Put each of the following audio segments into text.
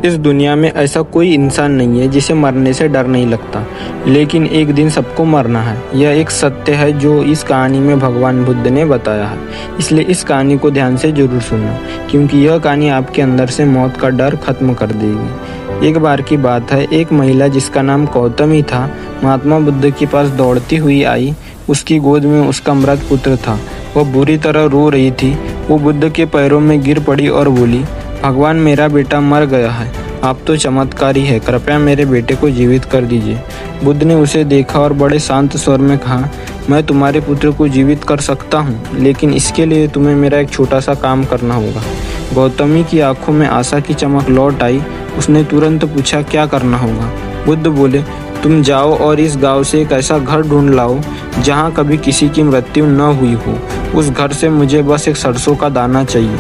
इस दुनिया में ऐसा कोई इंसान नहीं है जिसे मरने से डर नहीं लगता, लेकिन एक दिन सबको मरना है। यह एक सत्य है जो इस कहानी में भगवान बुद्ध ने बताया है। इसलिए इस कहानी को ध्यान से जरूर सुनना, क्योंकि यह कहानी आपके अंदर से मौत का डर खत्म कर देगी। एक बार की बात है, एक महिला जिसका नाम गौतमी था, महात्मा बुद्ध के पास दौड़ती हुई आई। उसकी गोद में उसका मृत पुत्र था। वह बुरी तरह रो रही थी। वो बुद्ध के पैरों में गिर पड़ी और बोली, भगवान, मेरा बेटा मर गया है। आप तो चमत्कारी है, कृपया मेरे बेटे को जीवित कर दीजिए। बुद्ध ने उसे देखा और बड़े शांत स्वर में कहा, मैं तुम्हारे पुत्र को जीवित कर सकता हूँ, लेकिन इसके लिए तुम्हें मेरा एक छोटा सा काम करना होगा। गौतमी की आंखों में आशा की चमक लौट आई। उसने तुरंत पूछा, क्या करना होगा? बुद्ध बोले, तुम जाओ और इस गांव से एक ऐसा घर ढूंढ लाओ जहां कभी किसी की मृत्यु न हुई हो। उस घर से मुझे बस एक सरसों का दाना चाहिए।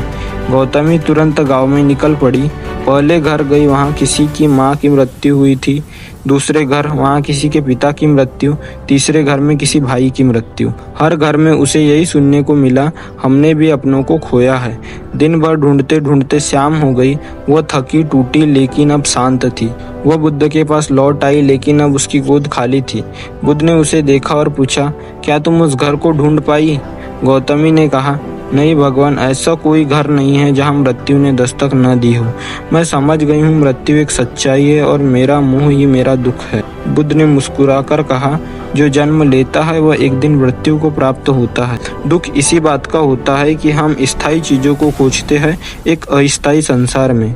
गौतमी तुरंत गांव में निकल पड़ी। पहले घर गई, वहां किसी की मां की मृत्यु हुई थी। दूसरे घर, वहां किसी के पिता की मृत्यु। तीसरे घर में किसी भाई की मृत्यु। हर घर में उसे यही सुनने को मिला, हमने भी अपनों को खोया है। दिन भर ढूंढते ढूंढते शाम हो गई। वह थकी टूटी लेकिन अब शांत थी। वह बुद्ध के पास लौट आई, लेकिन अब उसकी गोद खाली थी। बुद्ध ने उसे देखा और पूछा, क्या तुम उस घर को ढूंढ पाई? गौतमी ने कहा, नहीं भगवान, ऐसा कोई घर नहीं है जहां मृत्यु ने दस्तक न दी हो। मैं समझ गई हूँ, मृत्यु एक सच्चाई है और मेरा मुंह ही मेरा दुख है। बुद्ध ने मुस्कुराकर कहा, जो जन्म लेता है वह एक दिन मृत्यु को प्राप्त होता है। दुख इसी बात का होता है कि हम स्थायी चीजों को खोजते हैं एक अस्थायी संसार में।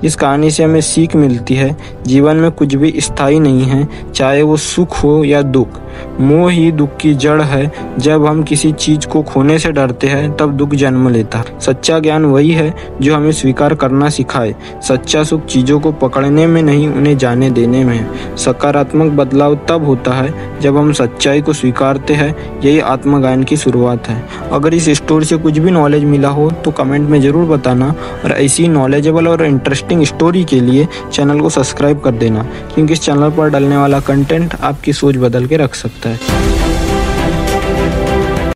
इस कहानी से हमें सीख मिलती है, जीवन में कुछ भी स्थायी नहीं है, चाहे वो सुख हो या दुख। मोह ही दुख की जड़ है। जब हम किसी चीज को खोने से डरते हैं तब दुख जन्म लेता है। सच्चा ज्ञान वही है जो हमें स्वीकार करना सिखाए। सच्चा सुख चीजों को पकड़ने में नहीं, उन्हें जाने देने में है। सकारात्मक बदलाव तब होता है जब हम सच्चाई को स्वीकारते हैं। यही आत्मज्ञान की शुरुआत है। अगर इस स्टोरी से कुछ भी नॉलेज मिला हो तो कमेंट में जरूर बताना, और ऐसी नॉलेजेबल और इंटरेस्टिंग स्टोरी के लिए चैनल को सब्सक्राइब कर देना, क्योंकि इस चैनल पर डलने वाला कंटेंट आपकी सोच बदल के रख सकता है।